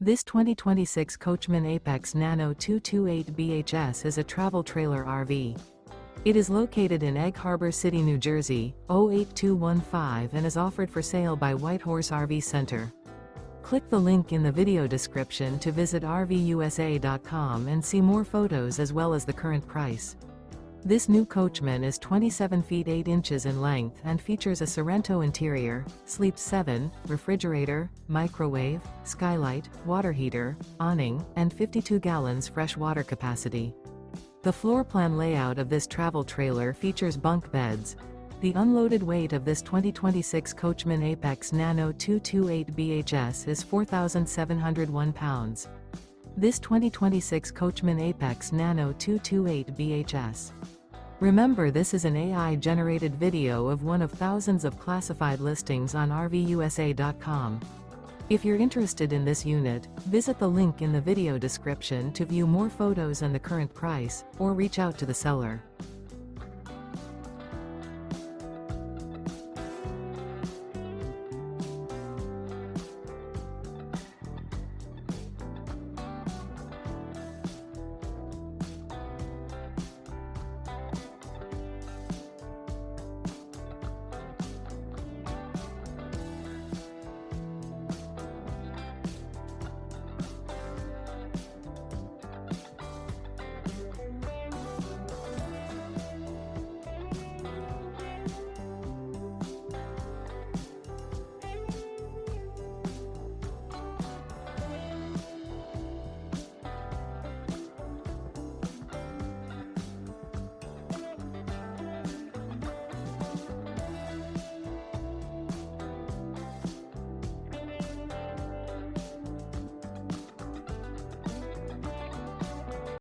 This 2026 Coachmen Apex Nano 228 BHS is a travel trailer RV. It is located in Egg Harbor City, New Jersey, 08215 and is offered for sale by Whitehorse RV Center. Click the link in the video description to visit RVUSA.com and see more photos as well as the current price. This new Coachmen is 27 feet 8 inches in length and features a Sorrento interior, sleeps 7, refrigerator, microwave, skylight, water heater, awning, and 52 gallons fresh water capacity. The floor plan layout of this travel trailer features bunk beds. The unloaded weight of this 2026 Coachmen Apex Nano 228 BHS is 4,701 pounds. This 2026 Coachmen Apex Nano 228 BHS. Remember, this is an AI-generated video of one of thousands of classified listings on RVUSA.com. If you're interested in this unit, visit the link in the video description to view more photos and the current price, or reach out to the seller.